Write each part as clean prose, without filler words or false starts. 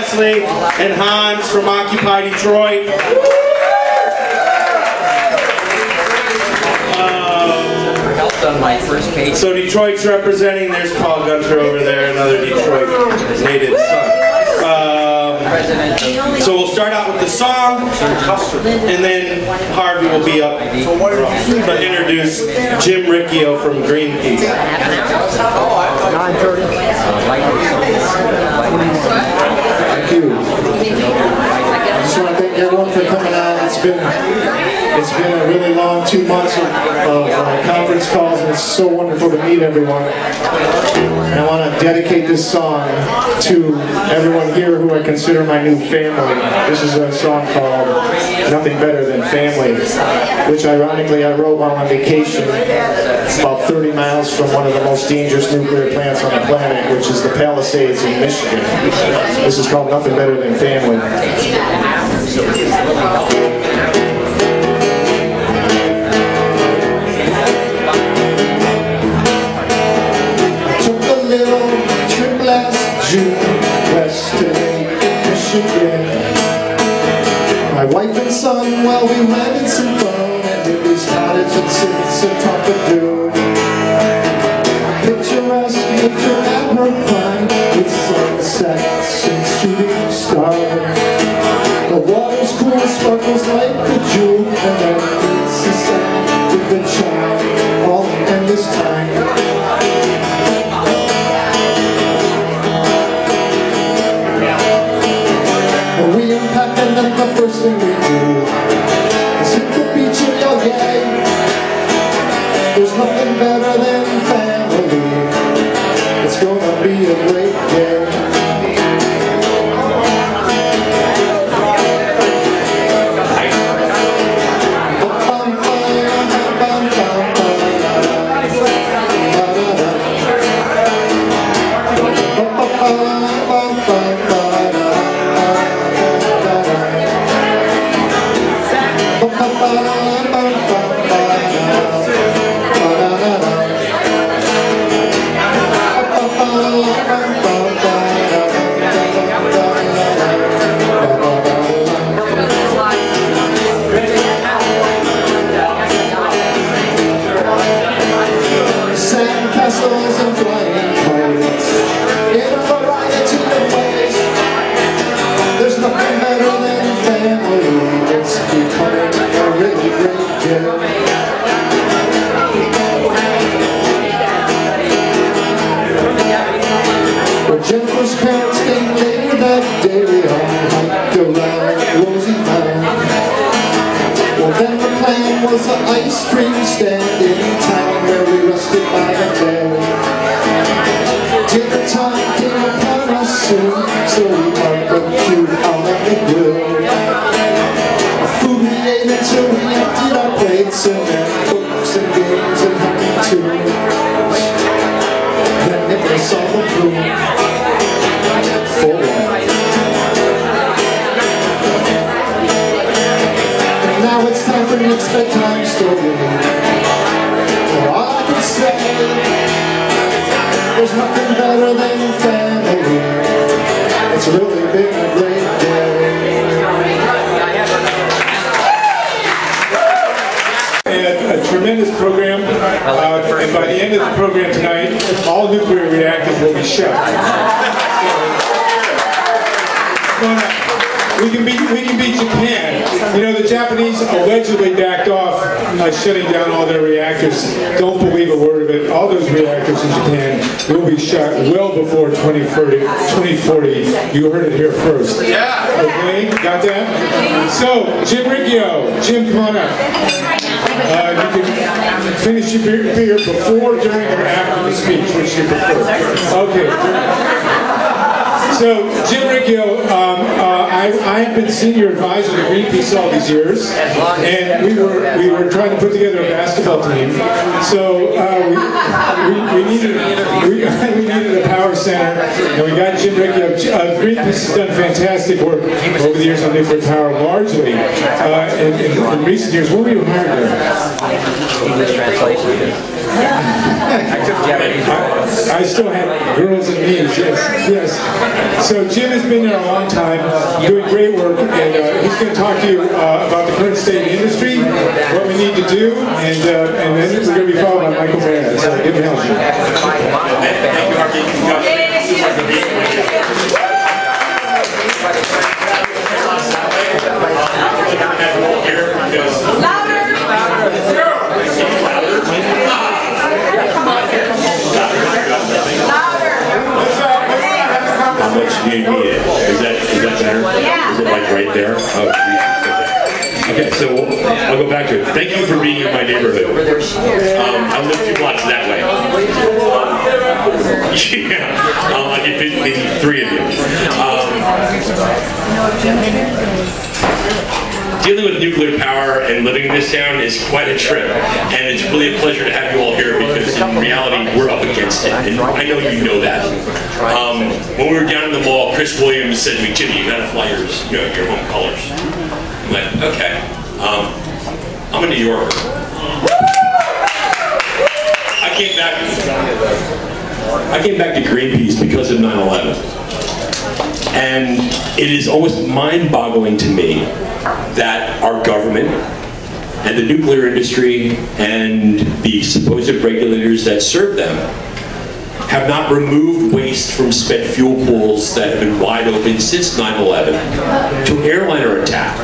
Ashley and Hans from Occupy Detroit. On my first page. So Detroit's representing. There's Paul Gunter over there, another Detroit native son. So we'll start out with the song, and then Harvey will be up to introduce Jim Riccio from Greenpeace. Thank you. I just want to thank everyone for coming out. It's been a really long 2 months of conference calls, and it's so wonderful to meet everyone. And I want to dedicate this song to everyone here who I consider my new family. This is a song called Nothing Better Than Family, which ironically I wrote while on vacation about 30 miles from one of the most dangerous nuclear plants on the planet, which is the Palisades in Michigan. This is called Nothing Better Than Family. June, Western Michigan. My wife and son, well, we rented some fun at Nukes cottage at 6 o'clock at noon. Picturesque nature at her prime, with sunsets and shooting stars. The water's cool, sparkles like a jewel, and then meets the sun with the child, all in endless time. And then the first thing we do is hit the beach and yell yay. There's nothing better than family. It's gonna be a great day. Jennifer's parents came later that day. We all hiked around Rosie Mound. Well, then the plan was an ice cream stand in town where we rested by the bed. Dinner time came upon us soon, so we barbecued out on the grill. Food we ate until we emptied our plates, and then books and games and happy tunes. Then Nicholas saw the bloom. And now it's time for Nick's bedtime story. For all I can say, there's nothing better than family. It's really been a great day. And a tremendous program, and by the end of the program tonight, all nuclear reactors will be shut. We can beat Japan. You know, the Japanese allegedly backed off shutting down all their reactors. Don't believe a word of it. All those reactors in Japan will be shut well before 2040. You heard it here first. Yeah. Okay, got that? So, Jim Riccio. Jim, come on up. You can finish your beer before, during, or after the speech, which you prefer. Okay. So, Jim Riccio, I've been senior advisor to Greenpeace all these years, and we were trying to put together a basketball team. So we needed a power Center, and we got Jim Riccio. Greenpeace has done fantastic work over the years on nuclear power, largely in recent years. When were you hired there? English translation. I took Japanese. I still have girls and me's, yes. So Jim has been there a long time, doing great work, and he's going to talk to you about the current state of the industry, what we need to do, and then we're going to be followed by Michael Baird. So give him help. Thank you, Harvey. How much do you need it? Is that better? Yeah. Is it like right there? Oh, geez. Okay, so I'll go back to it. Thank you for being in my neighborhood. I live 2 blocks that way. Yeah, I'll get maybe 3 of you. Dealing with nuclear power and living in this town is quite a trip, and it's really a pleasure to have you all here because in reality we're up against it, and I know you know that. When we were down in the mall, Chris Williams said to me, "Jimmy, you gotta fly your home colors." I'm like, okay. I'm a New Yorker. I came back to Greenpeace because of 9/11. And it is almost mind-boggling to me that our government and the nuclear industry and the supposed regulators that serve them have not removed waste from spent fuel pools that have been wide open since 9/11 to airliner attack.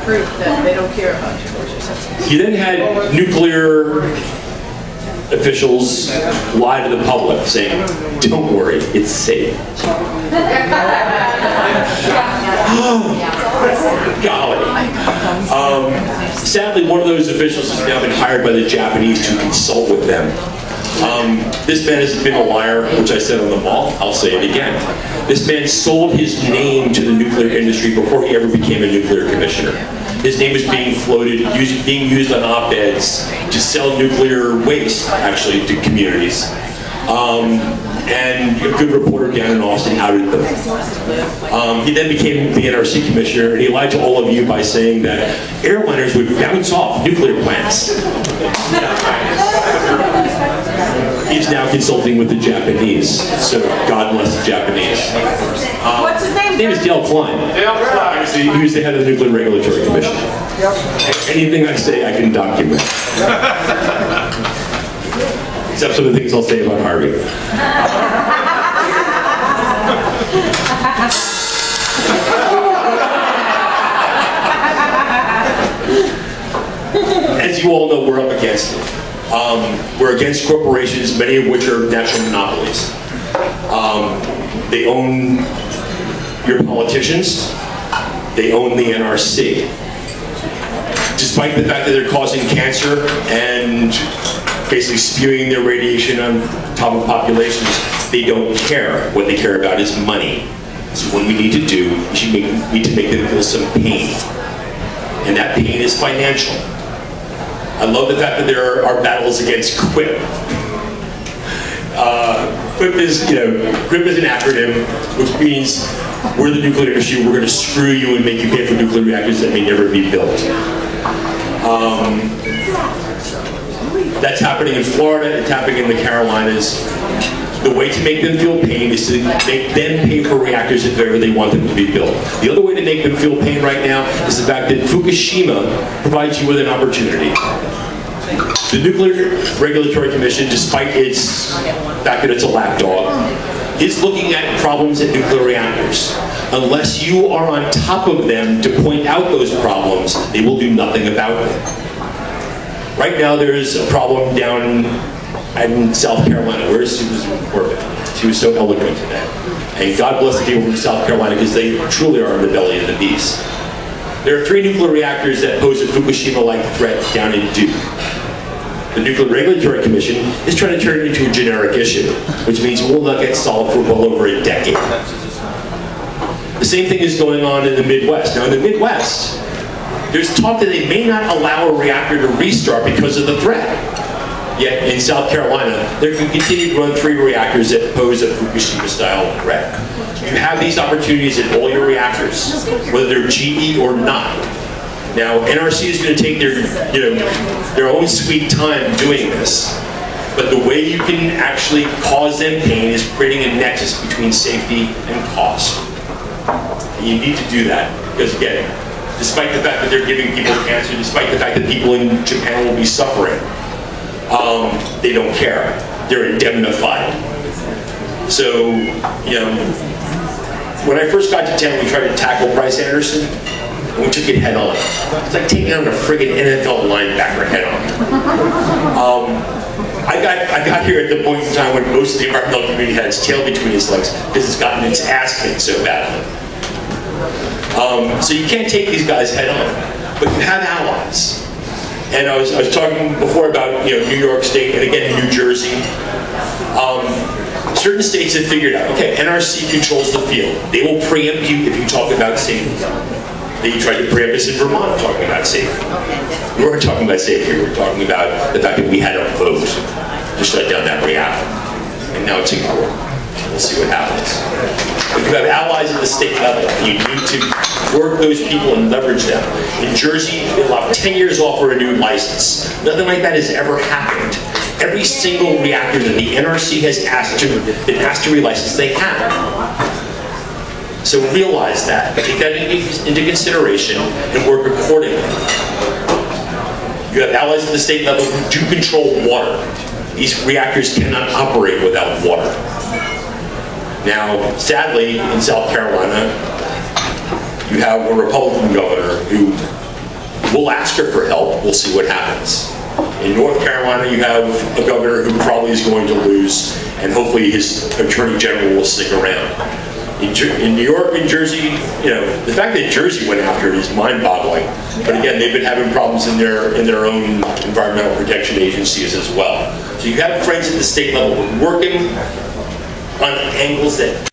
Proof that they don't care about you. You then had nuclear officials lie to the public saying, "Don't worry, it's safe." Golly. Sadly, one of those officials has now been hired by the Japanese to consult with them. This man has been a liar, which I said on the mall. I'll say it again. This man sold his name to the nuclear industry before he ever became a nuclear commissioner. His name was being floated, being used on op-eds to sell nuclear waste, actually, to communities. And a good reporter down in Austin outed them. He then became the NRC commissioner, and he lied to all of you by saying that airliners would bounce off nuclear plants. He's now consulting with the Japanese, so God bless the Japanese. What's his name? His name is Dale Klein. He was the head of the Nuclear Regulatory Commission. Anything I say, I can document. Except some of the things I'll say about Harvey. As you all know, we're up against it. We're against corporations, many of which are natural monopolies. They own your politicians. They own the NRC. Despite the fact that they're causing cancer and basically spewing their radiation on top of populations, they don't care. What they care about is money. So what we need to do is we need to make them feel some pain. And that pain is financial. I love the fact that there are battles against QUIP. QUIP is, QUIP is an acronym, which means we're the nuclear industry, we're going to screw you and make you pay for nuclear reactors that may never be built. That's happening in Florida, it's happening in the Carolinas. The way to make them feel pain is to make them pay for reactors if ever they want them to be built. The other way to make them feel pain right now is the fact that Fukushima provides you with an opportunity. The Nuclear Regulatory Commission, despite its fact that it's a lapdog, is looking at problems at nuclear reactors. Unless you are on top of them to point out those problems, they will do nothing about them. Right now there's a problem down in South Carolina. Where's Susan Corbett? She was so eloquent today. And God bless the people from South Carolina because they truly are in the belly of the beast. There are 3 nuclear reactors that pose a Fukushima-like threat down in Duke. The Nuclear Regulatory Commission is trying to turn it into a generic issue, which means it will not get solved for well over a decade. The same thing is going on in the Midwest. Now in the Midwest, there's talk that they may not allow a reactor to restart because of the threat. Yet in South Carolina, they're going to continue to run 3 reactors that pose a Fukushima-style threat. You have these opportunities in all your reactors, whether they're GE or not. Now, NRC is going to take their own sweet time doing this. But the way you can actually cause them pain is creating a nexus between safety and cost. And you need to do that because, again, despite the fact that they're giving people cancer, despite the fact that people in Japan will be suffering, they don't care. They're indemnified. So, when I first got to town, we tried to tackle Bryce Anderson, and we took it head on. It's like taking on a friggin' NFL linebacker head on. I got here at the point in time when most of the environmental community had its tail between its legs because it's gotten its ass kicked so badly. So you can't take these guys head on, but you have allies. And I was talking before about New York State and again New Jersey. Certain states have figured out, okay, NRC controls the field. They will preempt you if you talk about safety. They tried to preempt us in Vermont talking about safety. We weren't talking about safety, we were talking about the fact that we had a vote to shut down that reactor. And now it's in court. We'll see what happens. But you have allies at the state level, and you need to work those people and leverage them. In Jersey, they allow 10 years off for a new license. Nothing like that has ever happened. Every single reactor that the NRC has been asked to relicense, they have. So realize that, take that into consideration, and work accordingly. You have allies at the state level who do control water. These reactors cannot operate without water. Now, sadly, in South Carolina, you have a Republican governor who will ask her for help. We'll see what happens. In North Carolina, you have a governor who probably is going to lose, and hopefully his attorney general will stick around. In New York and Jersey, the fact that Jersey went after it is mind-boggling. But again, they've been having problems in their own environmental protection agencies as well. So you have friends at the state level working on angles that